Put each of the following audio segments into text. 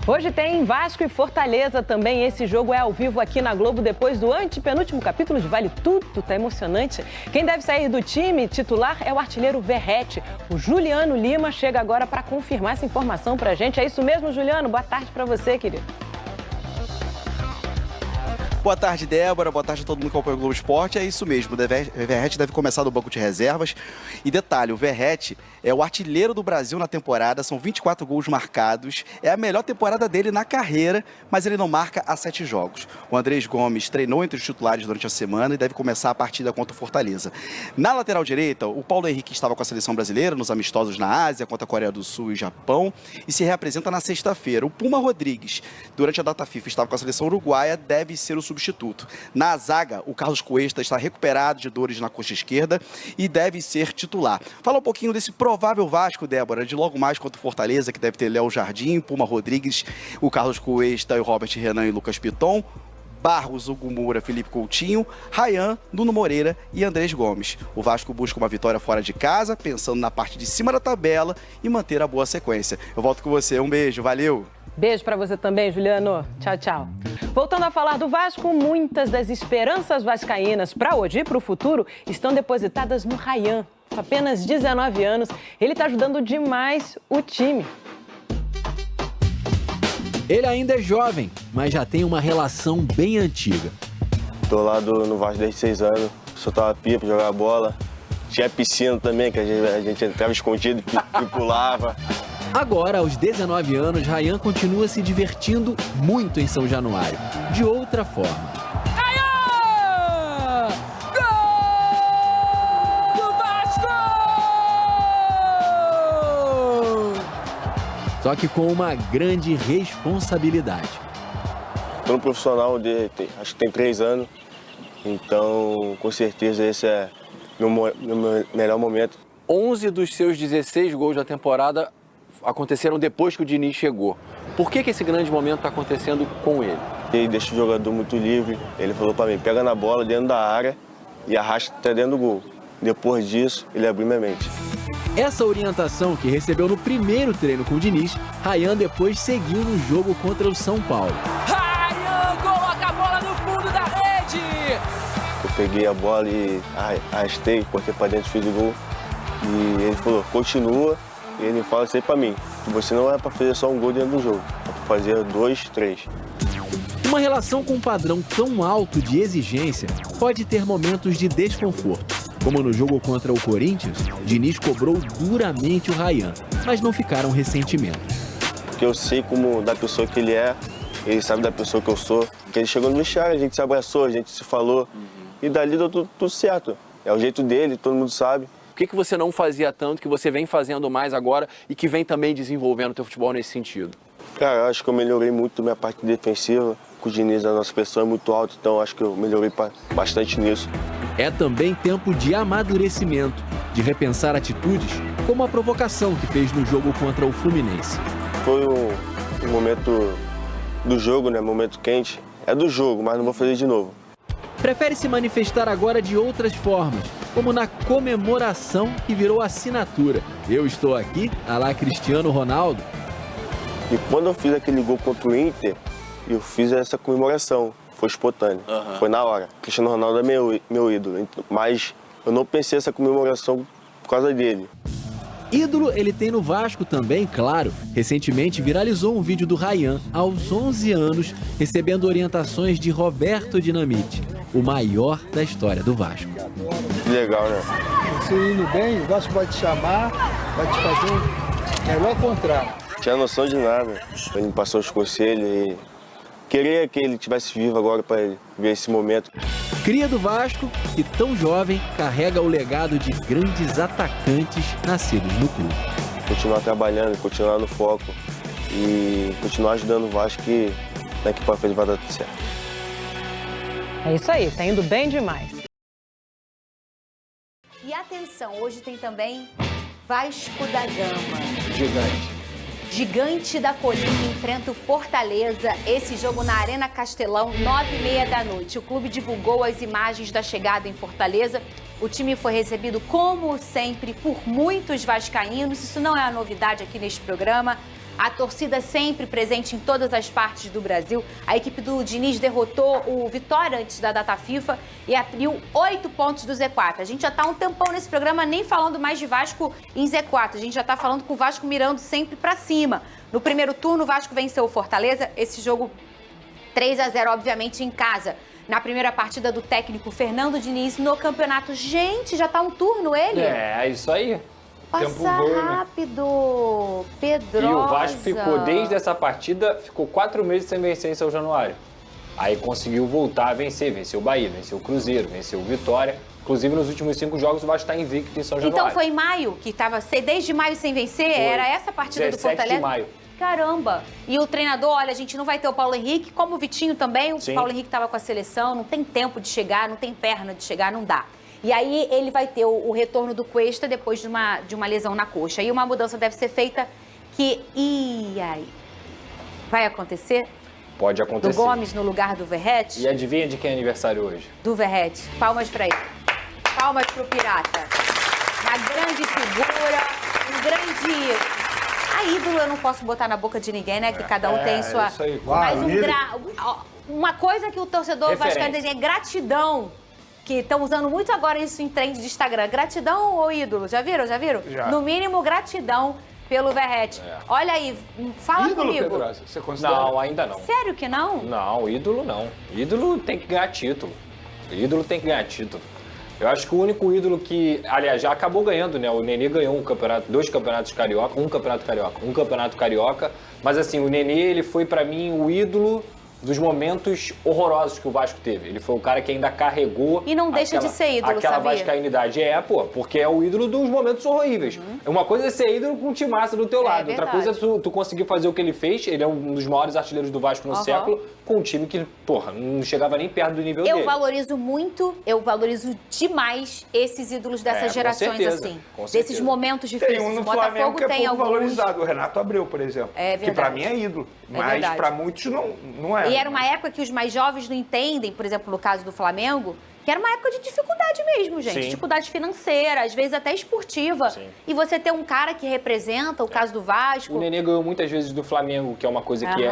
Hoje tem Vasco e Fortaleza também. Esse jogo é ao vivo aqui na Globo depois do antepenúltimo capítulo de Vale Tudo. Tá emocionante. Quem deve sair do time titular é o artilheiro Verratti. O Juliano Lima chega agora para confirmar essa informação pra gente. É isso mesmo, Juliano? Boa tarde para você, querido. Boa tarde, Débora. Boa tarde a todo mundo que acompanha o Globo Esporte. É isso mesmo, o Verratti deve começar no banco de reservas. E detalhe, o Verratti é o artilheiro do Brasil na temporada, são 24 gols marcados. É a melhor temporada dele na carreira, mas ele não marca há 7 jogos. O Andrés Gomes treinou entre os titulares durante a semana e deve começar a partida contra o Fortaleza. Na lateral direita, o Paulo Henrique estava com a seleção brasileira nos amistosos na Ásia, contra a Coreia do Sul e Japão, e se reapresenta na sexta-feira. O Puma Rodrigues, durante a data FIFA, estava com a seleção uruguaia, deve ser o substituto. Na zaga, o Carlos Cuesta está recuperado de dores na coxa esquerda e deve ser titular. Fala um pouquinho desse provável Vasco, Débora, de logo mais contra o Fortaleza, que deve ter Léo Jardim, Puma Rodrigues, o Carlos Cuesta, o Robert Renan e Lucas Piton, Barros, Hugo Moura, Felipe Coutinho, Ryan, Nuno Moreira e Andrés Gomes. O Vasco busca uma vitória fora de casa, pensando na parte de cima da tabela e manter a boa sequência. Eu volto com você, um beijo, valeu! Beijo para você também, Juliano. Tchau, tchau. Voltando a falar do Vasco, muitas das esperanças vascaínas para hoje e para o futuro estão depositadas no Ryan. Com apenas 19 anos, ele está ajudando demais o time. Ele ainda é jovem, mas já tem uma relação bem antiga. Tô lá no Vasco desde 6 anos, soltava pipa, jogava bola. Tinha piscina também, que a gente entrava escondido e pulava. Agora, aos 19 anos, Ryan continua se divertindo muito em São Januário, de outra forma. Ryan! Gol do Vasco! Só que com uma grande responsabilidade. Estou no profissional acho que tem 3 anos, então com certeza esse é meu melhor momento. 11 dos seus 16 gols da temporada aconteceram depois que o Diniz chegou. Por que esse grande momento está acontecendo com ele? Ele deixa o jogador muito livre. Ele falou para mim, pega na bola dentro da área e arrasta até dentro do gol. Depois disso, ele abriu minha mente. Essa orientação que recebeu no primeiro treino com o Diniz, Ryan depois seguiu no jogo contra o São Paulo. Ryan coloca a bola no fundo da rede! Eu peguei a bola e arrastei, cortei para dentro, fiz o gol. E ele falou, continua. E ele fala sempre pra mim, que você não é pra fazer só um gol dentro do jogo, é pra fazer 2, 3. Uma relação com um padrão tão alto de exigência pode ter momentos de desconforto. Como no jogo contra o Corinthians, Diniz cobrou duramente o Ryan, mas não ficaram ressentimentos. Porque eu sei como da pessoa que ele sabe da pessoa que eu sou. Porque ele chegou no vestiário, a gente se abraçou, a gente se falou, e dali deu tudo certo. É o jeito dele, todo mundo sabe. O que você não fazia tanto, que você vem fazendo mais agora e que vem também desenvolvendo o teu futebol nesse sentido? Cara, eu acho que eu melhorei muito minha parte defensiva. Com o Diniz, a nossa pressão é muito alta, então acho que eu melhorei bastante nisso. É também tempo de amadurecimento, de repensar atitudes, como a provocação que fez no jogo contra o Fluminense. Foi um momento do jogo, né? Momento quente. É do jogo, mas não vou fazer de novo. Prefere se manifestar agora de outras formas, como na comemoração que virou assinatura. Eu estou aqui, à la Cristiano Ronaldo. E quando eu fiz aquele gol contra o Inter, eu fiz essa comemoração. Foi espontâneo, foi na hora. Cristiano Ronaldo é meu ídolo, mas eu não pensei essa comemoração por causa dele. Ídolo ele tem no Vasco também, claro. Recentemente viralizou um vídeo do Ryan, aos 11 anos, recebendo orientações de Roberto Dinamite, o maior da história do Vasco. Que legal, né? Você indo bem, o Vasco vai te chamar, vai te fazer o melhor contrato. Não tinha noção de nada. Ele me passou os conselhos e queria que ele estivesse vivo agora para ele ver esse momento. Cria do Vasco, que tão jovem carrega o legado de grandes atacantes nascidos no clube. Continuar trabalhando, continuar no foco e continuar ajudando o Vasco que daqui para frente vai dar tudo certo. É isso aí, tá indo bem demais. E atenção, hoje tem também Vasco da Gama. Gigante da Colina enfrenta o Fortaleza. Esse jogo na Arena Castelão, 9h30 da noite. O clube divulgou as imagens da chegada em Fortaleza. O time foi recebido, como sempre, por muitos vascaínos. Isso não é a novidade aqui neste programa. A torcida sempre presente em todas as partes do Brasil. A equipe do Diniz derrotou o Vitória antes da data FIFA e abriu 8 pontos do Z4. A gente já está um tempão nesse programa nem falando mais de Vasco em Z4. A gente já está falando com o Vasco mirando sempre para cima. No primeiro turno, o Vasco venceu o Fortaleza. Esse jogo 3-0, obviamente, em casa. Na primeira partida do técnico Fernando Diniz no campeonato. Gente, já tá um turno ele? É isso aí. Passa rápido, Pedrosa. E o Vasco ficou, desde essa partida, ficou 4 meses sem vencer em São Januário. Aí conseguiu voltar a vencer, venceu o Bahia, venceu o Cruzeiro, venceu o Vitória. Inclusive, nos últimos 5 jogos, o Vasco está invicto em São Januário. Então foi em maio que estava, desde maio sem vencer? Foi. Era essa partida do Fortaleza? 17 de maio. Caramba! E o treinador, olha, a gente não vai ter o Paulo Henrique, como o Vitinho também. O Sim. Paulo Henrique estava com a seleção, não tem tempo de chegar, não tem perna de chegar, não dá. E aí ele vai ter o retorno do Cuesta depois de uma lesão na coxa. E uma mudança deve ser feita que... E aí? Vai acontecer? Pode acontecer. Do Gomes no lugar do Verrete? E adivinha de quem é aniversário hoje? Do Verrete. Palmas pra ele. Palmas pro Pirata. Uma grande figura, um grande... A ídolo eu não posso botar na boca de ninguém, né? Que cada um tem sua... Isso aí. Mas uma coisa que o torcedor vascaíno tem é gratidão. Que estão usando muito agora isso em trend de Instagram. Gratidão ou ídolo? Já viram? Já. No mínimo, gratidão pelo Verrete. Olha aí, fala ídolo, comigo. Pedrosa, você considera? Não, ainda não. Sério que não? Não, ídolo não. Ídolo tem que ganhar título. Ídolo tem que ganhar título. Eu acho que o único ídolo que, aliás, já acabou ganhando, né? O Nenê ganhou dois campeonatos carioca, um campeonato carioca. Mas assim, o Nenê, ele foi pra mim o ídolo dos momentos horrorosos que o Vasco teve. Ele foi o cara que ainda carregou... E não deixa de ser ídolo, aquela sabia? vascainidade. Porque é o ídolo dos momentos horríveis. Uma coisa é ser ídolo com um timaço do teu lado. Outra coisa é tu conseguir fazer o que ele fez. Ele é um dos maiores artilheiros do Vasco no século, com um time que, não chegava nem perto do nível dele. Eu valorizo demais esses ídolos dessas gerações, assim. Desses momentos difíceis. Tem um no o Botafogo Flamengo que é pouco alguns... valorizado, o Renato Abreu, por exemplo. É verdade. Que pra mim é ídolo, mas pra muitos não é. E era uma época que os mais jovens não entendem, por exemplo, no caso do Flamengo, que era uma época de dificuldade mesmo, gente. Sim. Dificuldade financeira, às vezes até esportiva. Sim. E você ter um cara que representa o caso do Vasco... O Nenê ganhou muitas vezes do Flamengo, que é uma coisa que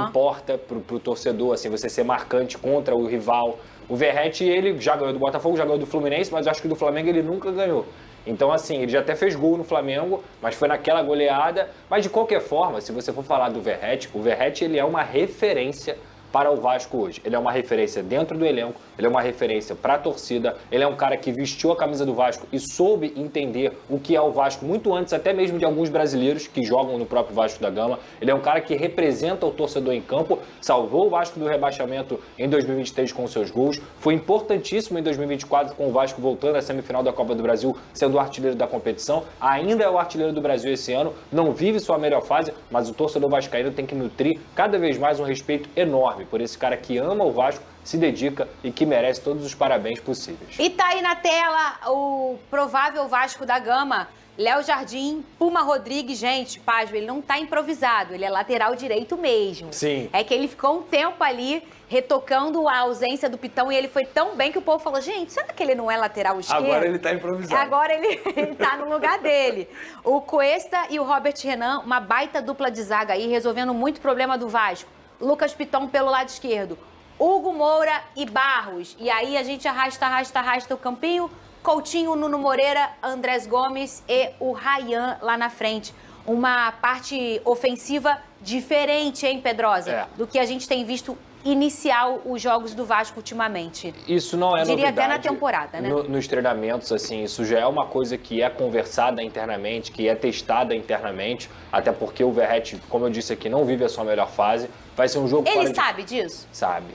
importa pro torcedor, assim, você ser marcante contra o rival. O Verrete, ele já ganhou do Botafogo, já ganhou do Fluminense, mas eu acho que do Flamengo ele nunca ganhou. Então, assim, ele já até fez gol no Flamengo, mas foi naquela goleada. Mas, de qualquer forma, se você for falar do Verrete, o Verrete, ele é uma referência para o Vasco hoje. Ele é uma referência dentro do elenco, ele é uma referência para a torcida, ele é um cara que vestiu a camisa do Vasco e soube entender o que é o Vasco, muito antes até mesmo de alguns brasileiros que jogam no próprio Vasco da Gama. Ele é um cara que representa o torcedor em campo, salvou o Vasco do rebaixamento em 2023 com seus gols, foi importantíssimo em 2024 com o Vasco voltando à semifinal da Copa do Brasil, sendo o artilheiro da competição, ainda é o artilheiro do Brasil esse ano, não vive sua melhor fase, mas o torcedor vascaíno tem que nutrir cada vez mais um respeito enorme por esse cara que ama o Vasco, se dedica e que merece todos os parabéns possíveis. E tá aí na tela o provável Vasco da Gama. Léo Jardim, Puma Rodrigues, gente, pasmo, ele não tá improvisado, ele é lateral direito mesmo. Sim. É que ele ficou um tempo ali retocando a ausência do Pitão e ele foi tão bem que o povo falou, gente, será que ele não é lateral esquerdo? Agora ele tá improvisado. Agora ele tá no lugar dele. O Cuesta e o Robert Renan, uma baita dupla de zaga aí, resolvendo muito problema do Vasco. Lucas Piton pelo lado esquerdo. Hugo Moura e Barros. E aí a gente arrasta o campinho. Coutinho, Nuno Moreira, Andrés Gomes e o Ryan lá na frente. Uma parte ofensiva diferente, hein, Pedrosa? Do que a gente tem visto iniciar os jogos do Vasco ultimamente. Isso não é novidade. Diria até na temporada, né? Nos treinamentos, assim, isso já é uma coisa que é conversada internamente, que é testada internamente, até porque o Verrete, como eu disse aqui, não vive a sua melhor fase. Vai ser um jogo Ele sabe disso? Sabe.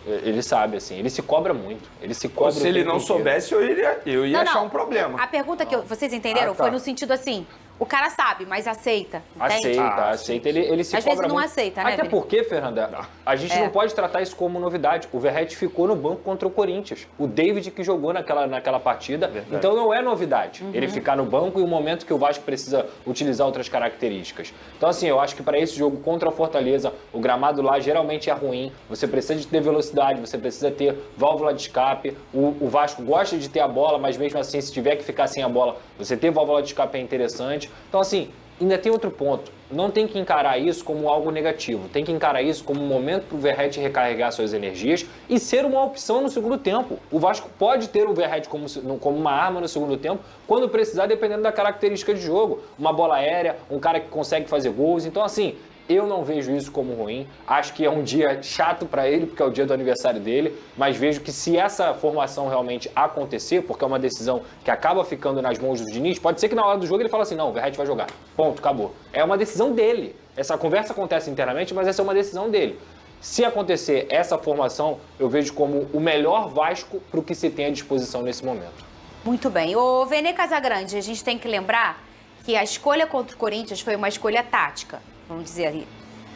Ele sabe, assim, ele se cobra muito. Ele se cobra. Se ele não soubesse, eu ia achar um problema. A pergunta que vocês entenderam foi no sentido assim, o cara sabe, mas aceita. Aceita. Ele se Às cobra vezes não muito. aceita, né, Até Vini? porque, Fernanda, a gente não pode tratar isso como novidade. O Verrete ficou no banco contra o Corinthians. O David que jogou naquela partida. Verdade. Então não é novidade ele ficar no banco em um momento que o Vasco precisa utilizar outras características. Então, assim, eu acho que para esse jogo contra o Fortaleza, o gramado lá geralmente é ruim. Você precisa de ter velocidade, você precisa ter válvula de escape. O Vasco gosta de ter a bola, mas mesmo assim, se tiver que ficar sem a bola, você ter válvula de escape é interessante. Então, assim, ainda tem outro ponto. Não tem que encarar isso como algo negativo. Tem que encarar isso como um momento para o Verratti recarregar suas energias e ser uma opção no segundo tempo. O Vasco pode ter o Verratti como uma arma no segundo tempo, quando precisar, dependendo da característica de jogo. Uma bola aérea, um cara que consegue fazer gols. Então, assim, eu não vejo isso como ruim. Acho que é um dia chato para ele, porque é o dia do aniversário dele, mas vejo que se essa formação realmente acontecer, porque é uma decisão que acaba ficando nas mãos do Diniz, pode ser que na hora do jogo ele fale assim, não, o Verratti vai jogar. Ponto, acabou. É uma decisão dele. Essa conversa acontece internamente, mas essa é uma decisão dele. Se acontecer essa formação, eu vejo como o melhor Vasco para o que se tem à disposição nesse momento. Muito bem. Ô, Vene Casagrande, a gente tem que lembrar que a escolha contra o Corinthians foi uma escolha tática. Vamos dizer ali,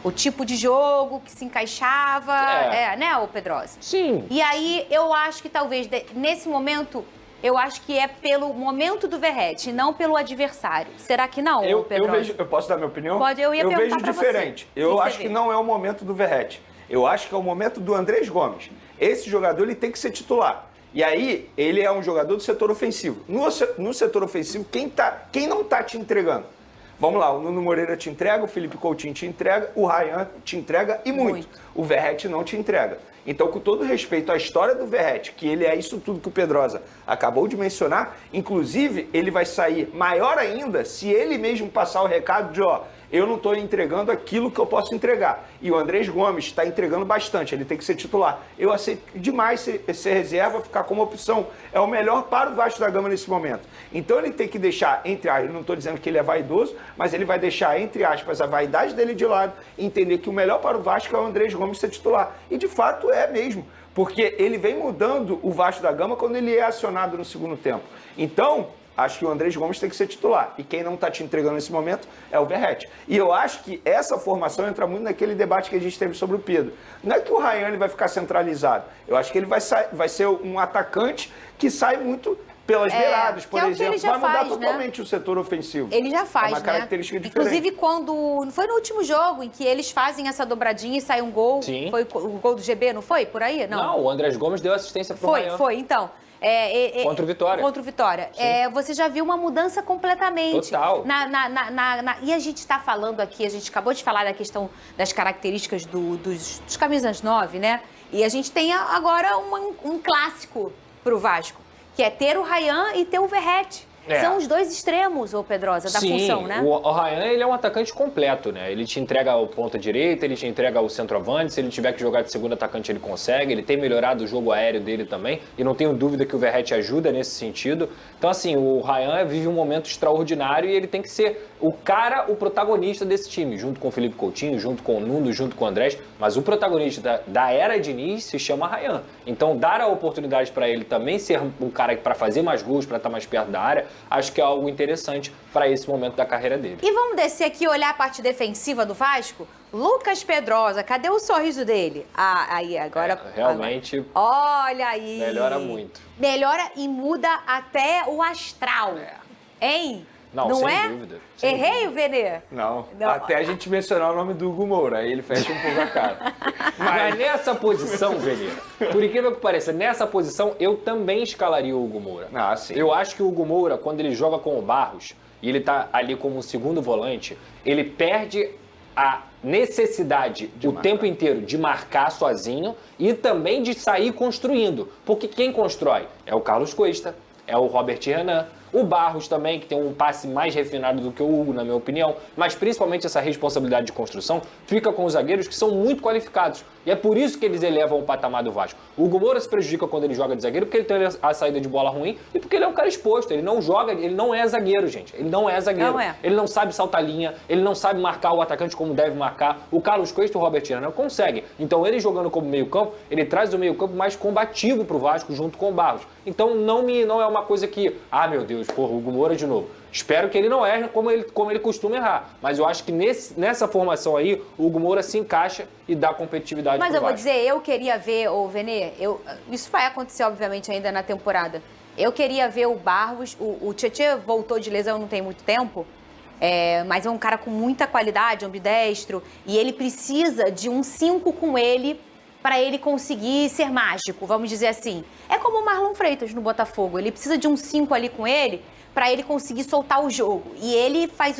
o tipo de jogo que se encaixava, né, ô Pedrosa? Sim. E aí, eu acho que talvez, nesse momento, eu acho que é pelo momento do Verratti, não pelo adversário. Será que não, Pedrosa? Eu posso dar minha opinião? Pode, eu ia perguntar pra você. Eu vejo diferente. Eu acho que não é o momento do Verratti. Eu acho que é o momento do Andrés Gomes. Esse jogador, ele tem que ser titular. E aí, ele é um jogador do setor ofensivo. No setor ofensivo, quem não tá te entregando? Vamos lá, o Nuno Moreira te entrega, o Felipe Coutinho te entrega, o Ryan te entrega e muito. O Verratti não te entrega. Então, com todo respeito à história do Verratti, que ele é isso tudo que o Pedrosa acabou de mencionar, inclusive, ele vai sair maior ainda se ele mesmo passar o recado de, eu não estou entregando aquilo que eu posso entregar. E o Andrés Gomes está entregando bastante, ele tem que ser titular. Eu aceito demais ser reserva, ficar como opção. É o melhor para o Vasco da Gama nesse momento. Então ele tem que deixar, entre aspas, eu não estou dizendo que ele é vaidoso, mas ele vai deixar, entre aspas, a vaidade dele de lado e entender que o melhor para o Vasco é o Andrés Gomes ser titular. E de fato é mesmo, porque ele vem mudando o Vasco da Gama quando ele é acionado no segundo tempo. Então, acho que o Andrés Gomes tem que ser titular. E quem não está te entregando nesse momento é o Verratti. E eu acho que essa formação entra muito naquele debate que a gente teve sobre o Pedro. Não é que o Ryan vai ficar centralizado. Eu acho que ele vai ser um atacante que sai muito pelas beiradas, por exemplo. Vai mudar totalmente o setor ofensivo. Ele já faz, é uma característica diferente. Inclusive, quando... Foi no último jogo em que eles fazem essa dobradinha e sai um gol. Sim. Foi o gol do GB, não foi? Por aí? Não, o Andrés Gomes deu assistência pro Ryan. Foi, então. Contra o Vitória. Contra o Vitória. Você já viu uma mudança completamente. Total. E a gente está falando aqui, a gente acabou de falar da questão das características dos camisas 9, né? E a gente tem agora um clássico pro Vasco, que é ter o Ryan e ter o Verratti. São os dois extremos, ô Pedrosa, da função, né? O Ryan, ele é um atacante completo, né? Ele te entrega o ponta direita, ele te entrega o centroavante, se ele tiver que jogar de segundo atacante, ele consegue. Ele tem melhorado o jogo aéreo dele também, e não tenho dúvida que o Verratti ajuda nesse sentido. Então, assim, o Ryan vive um momento extraordinário e ele tem que ser o protagonista desse time, junto com o Felipe Coutinho, junto com o Nuno, junto com o Andrés. Mas o protagonista da era Diniz se chama Ryan. Então, dar a oportunidade para ele também ser um cara para fazer mais gols, para estar mais perto da área, acho que é algo interessante para esse momento da carreira dele. E vamos descer aqui e olhar a parte defensiva do Vasco? Lucas Pedrosa, cadê o sorriso dele? Aí, agora... Realmente... Olha aí! Melhora muito. Melhora e muda até o astral. Hein? Não sem dúvida. Errei, Venê? Não. Até a gente mencionar o nome do Hugo Moura, aí ele fecha um pouco a cara. Mas nessa posição, Venê, por incrível que pareça, nessa posição eu também escalaria o Hugo Moura. Sim. Eu acho que o Hugo Moura, quando ele joga com o Barros, e ele tá ali como um segundo volante, ele perde a necessidade tempo inteiro de marcar sozinho e também de sair construindo. Porque quem constrói é o Carlos Cuesta, é o Robert Renan, o Barros também, que tem um passe mais refinado do que o Hugo, na minha opinião, mas principalmente essa responsabilidade de construção fica com os zagueiros que são muito qualificados. E é por isso que eles elevam o patamar do Vasco. O Hugo Moura se prejudica quando ele joga de zagueiro porque ele tem a saída de bola ruim e porque ele é um cara exposto. Ele não joga, ele não é zagueiro, gente. Ele não é zagueiro. Não é. Ele não sabe saltar linha, ele não sabe marcar o atacante como deve marcar. O Carlos Cuesta e o Robert Renan conseguem. Então ele jogando como meio-campo, ele traz o meio-campo mais combativo pro Vasco junto com o Barros. Então não é uma coisa que, meu Deus, porra, o Hugo Moura de novo. Espero que ele não erre como ele costuma errar. Mas eu acho que nessa formação aí, o Hugo Moura se encaixa e dá competitividade pro Vasco. Mas eu vou dizer, eu queria ver, Venê, isso vai acontecer, obviamente, ainda na temporada. Eu queria ver o Barros, o Tietê voltou de lesão não tem muito tempo, mas é um cara com muita qualidade, ambidestro, e ele precisa de um 5 com ele para ele conseguir ser mágico, vamos dizer assim. É como o Marlon Freitas no Botafogo, ele precisa de um 5 ali com ele para ele conseguir soltar o jogo. E ele faz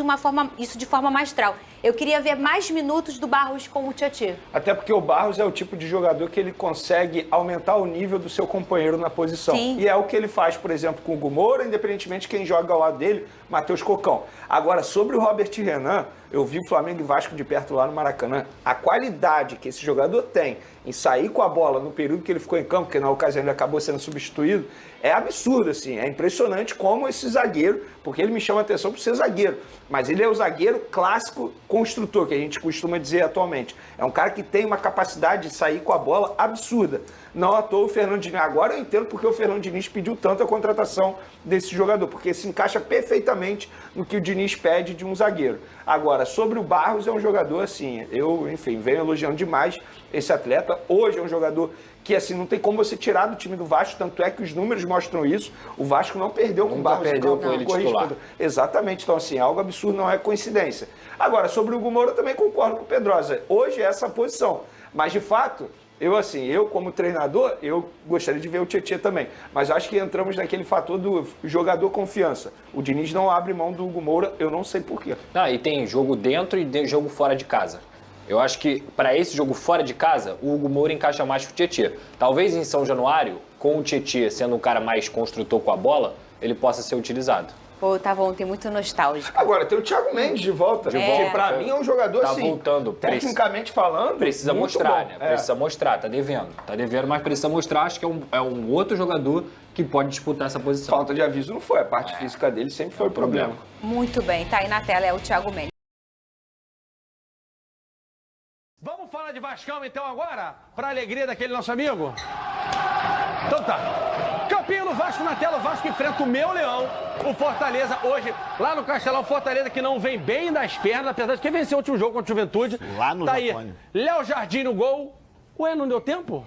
isso de forma magistral. Eu queria ver mais minutos do Barros com o Tietê. Até porque o Barros é o tipo de jogador que ele consegue aumentar o nível do seu companheiro na posição. Sim. E é o que ele faz, por exemplo, com o Hugo Moura, independentemente de quem joga ao lado dele, Matheus Cocão. Agora, sobre o Robert Renan, eu vi o Flamengo e Vasco de perto lá no Maracanã. A qualidade que esse jogador tem em sair com a bola no período que ele ficou em campo, porque na ocasião ele acabou sendo substituído, é absurdo, assim. É impressionante como esse zagueiro, porque ele me chama a atenção por ser zagueiro, mas ele é o zagueiro clássico construtor, que a gente costuma dizer atualmente. É um cara que tem uma capacidade de sair com a bola absurda. Não à toa o Fernando Diniz. Agora eu entendo porque o Fernando Diniz pediu tanto a contratação desse jogador, porque se encaixa perfeitamente no que o Diniz pede de um zagueiro. Agora, sobre o Barros, é um jogador assim, eu, enfim, venho elogiando demais esse atleta. Hoje é um jogador que, assim, não tem como você tirar do time do Vasco, tanto é que os números mostram isso. O Vasco não perdeu com o Barros. Perdeu com ele titular. Exatamente. Então, assim, algo absurdo, não é coincidência. Agora, sobre o Hugo Moura, eu também concordo com o Pedrosa. Hoje é essa posição. Mas, de fato, eu como treinador, eu gostaria de ver o Tietê também. Mas acho que entramos naquele fator do jogador confiança. O Diniz não abre mão do Hugo Moura, eu não sei porquê. E tem jogo dentro e jogo fora de casa. Eu acho que para esse jogo fora de casa, o Hugo Moura encaixa mais com o Tietê. Talvez em São Januário, com o Tietê sendo um cara mais construtor com a bola, ele possa ser utilizado. Pô, tava ontem muito nostálgico. Agora, tem o Thiago Mendes de volta. Que pra mim é um jogador, tá assim, voltando. Tecnicamente falando, precisa mostrar, né? Precisa mostrar, tá devendo. Tá devendo, mas precisa mostrar. Acho que é um outro jogador que pode disputar essa posição. Falta de aviso não foi. A parte física dele sempre foi o problema. Muito bem, tá aí na tela, é o Thiago Mendes. Vamos falar de Vascão então agora? Para alegria daquele nosso amigo? Então tá. Campinho no Vasco na tela, o Vasco enfrenta o meu Leão, o Fortaleza, hoje lá no Castelão. Fortaleza que não vem bem das pernas, apesar de que venceu o último jogo contra o Juventude. Lá no Japão. Tá aí, Léo Jardim no gol. Ué, não deu tempo?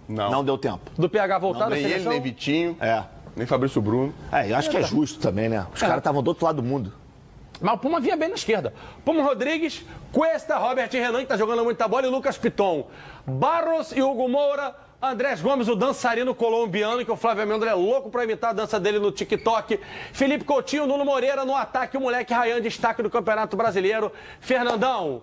Não deu tempo. Do PH voltar da nem seleção? ele, nem Vitinho, É. nem Fabrício Bruno. Eu acho que é justo também, né? Os caras estavam do outro lado do mundo. Mas o Puma vinha bem na esquerda. Puma Rodrigues, Cuesta, Robert Renan, que tá jogando muita bola, e Lucas Piton. Barros e Hugo Moura, Andrés Gomes, o dançarino colombiano, que o Flávio Mendes é louco pra imitar a dança dele no TikTok. Felipe Coutinho, Nuno Moreira no ataque, o moleque Ryan, destaque do Campeonato Brasileiro. Fernandão,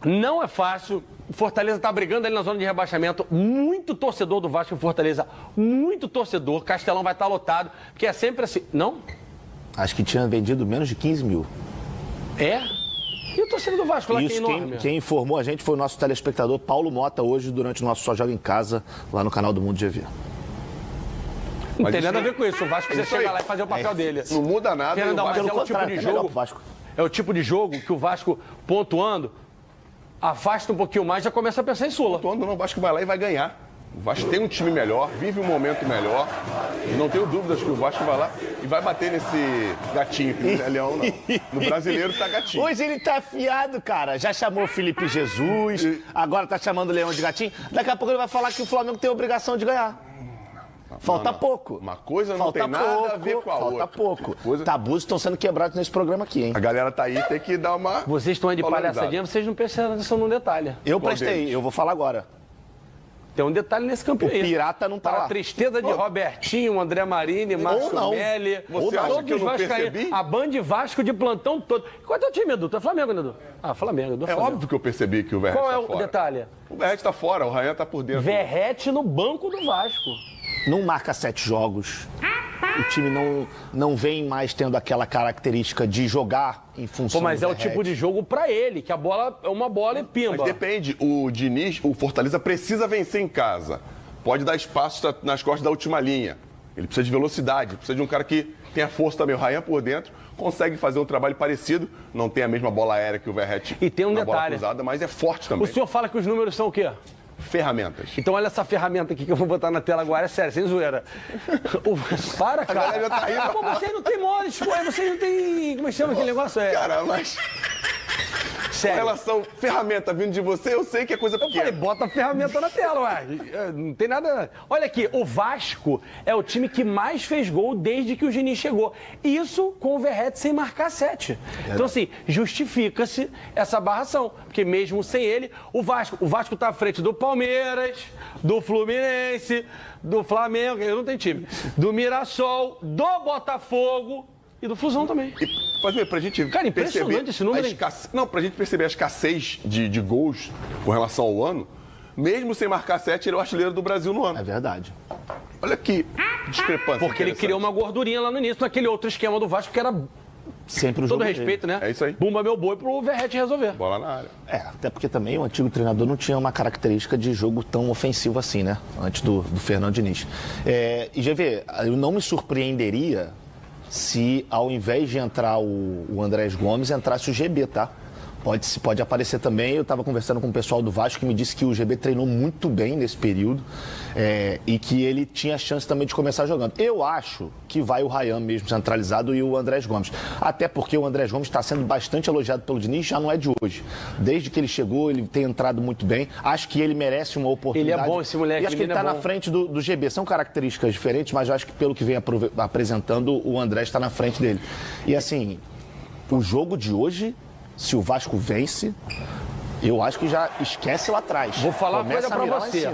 não é fácil. Fortaleza tá brigando ali na zona de rebaixamento. Muito torcedor do Vasco em Fortaleza, muito torcedor. Castelão vai estar lotado, porque é sempre assim. Não? Acho que tinha vendido menos de 15 mil. É? E o torcedor do Vasco lá, Isso, que é enorme? quem informou a gente foi o nosso telespectador Paulo Mota, hoje, durante o nosso Só Joga em Casa, lá no canal do Mundo GV. Não tem nada a ver com isso. O Vasco precisa chegar lá e fazer o papel dele. Não muda nada. Fernandão, mas é o tipo de jogo. É o tipo de jogo que o Vasco, pontuando, afasta um pouquinho mais, já começa a pensar em Sula. Pontuando, não, o Vasco vai lá e vai ganhar. O Vasco tem um time melhor, vive um momento melhor. Não tenho dúvidas que o Vasco vai lá e vai bater nesse gatinho, que não é leão, não. No brasileiro tá gatinho. Hoje ele tá afiado, cara. Já chamou Felipe Jesus, agora tá chamando o Leão de gatinho. Daqui a pouco ele vai falar que o Flamengo tem a obrigação de ganhar. Falta pouco. Uma coisa não tem nada a ver com a outra. Falta pouco. Tabus estão sendo quebrados nesse programa aqui, hein? A galera tá aí, tem que dar uma... Vocês estão aí de palhaçadinha, vocês não prestaram atenção num detalhe. Eu prestei, eu vou falar agora. Tem um detalhe nesse campeão aí. O Pirata não tá Para lá. a tristeza de Robertinho, André Marini, Márcio Melli. Você acha que eu não percebi? A Band Vasco de plantão todo. Qual é o teu time, Edu? Tu é Flamengo, né, Edu? Ah, Flamengo. É óbvio que eu percebi que o Verrete Qual é tá o fora. detalhe? O Verrete tá fora, o Ryan tá por dentro. Verrete no banco do Vasco. Não marca 7 jogos. O time não vem mais tendo aquela característica de jogar em função do mas é o Verrete. tipo de jogo pra ele, que a bola é uma bola e pimba. Mas depende, o Diniz, o Fortaleza precisa vencer em casa. Pode dar espaço nas costas da última linha. Ele precisa de velocidade, precisa de um cara que tenha força também. O Ryan por dentro consegue fazer um trabalho parecido. Não tem a mesma bola aérea que o Verrete. E tem um na bola detalhe. cruzada, mas é forte também. O senhor fala que os números são o quê? Ferramentas. Então olha essa ferramenta aqui que eu vou botar na tela agora, é sério, sem zoeira. Para, cara. A galera já tá rindo. Pô, vocês não tem mole, vocês não tem... Como é que chama aquele negócio? Cara, mas... Sério? Com relação ferramenta vindo de você, eu sei que é coisa pequena. Eu falei, bota a ferramenta na tela, ué. Não tem nada... Olha aqui, o Vasco é o time que mais fez gol desde que o Diniz chegou. Isso com o Verratti sem marcar 7. Então, assim, justifica-se essa barração. Porque mesmo sem ele, o Vasco tá à frente do Palmeiras, do Fluminense, do Flamengo, ele não tem time, do Mirassol, do Botafogo e do Fusão também. E, pra gente impressionante esse número. Não, pra gente perceber a escassez de gols com relação ao ano, mesmo sem marcar 7, ele é o artilheiro do Brasil no ano. É verdade. Olha que discrepância. Porque ele criou uma gordurinha lá no início, naquele outro esquema do Vasco que era... Sempre o jogo todo respeito, dele. né? É isso aí. Bumba meu boi pro Verratti resolver. Bola na área. Até porque também o antigo treinador não tinha uma característica de jogo tão ofensivo assim, né? Antes do Fernando Diniz. E GV, eu não me surpreenderia se ao invés de entrar o Andrés Gomes, entrasse o GB, tá? Pode aparecer também. Eu estava conversando com o pessoal do Vasco que me disse que o GB treinou muito bem nesse período e que ele tinha chance também de começar jogando. Eu acho que vai o Ryan mesmo centralizado e o Andrés Gomes. Até porque o Andrés Gomes está sendo bastante elogiado pelo Diniz, já não é de hoje. Desde que ele chegou, ele tem entrado muito bem. Acho que ele merece uma oportunidade. Ele é bom, esse moleque. E acho que ele está na frente do GB. São características diferentes, mas eu acho que pelo que vem apresentando, o Andrés está na frente dele. E assim, o jogo de hoje... Se o Vasco vence, eu acho que já esquece lá atrás. Vou falar uma coisa pra você.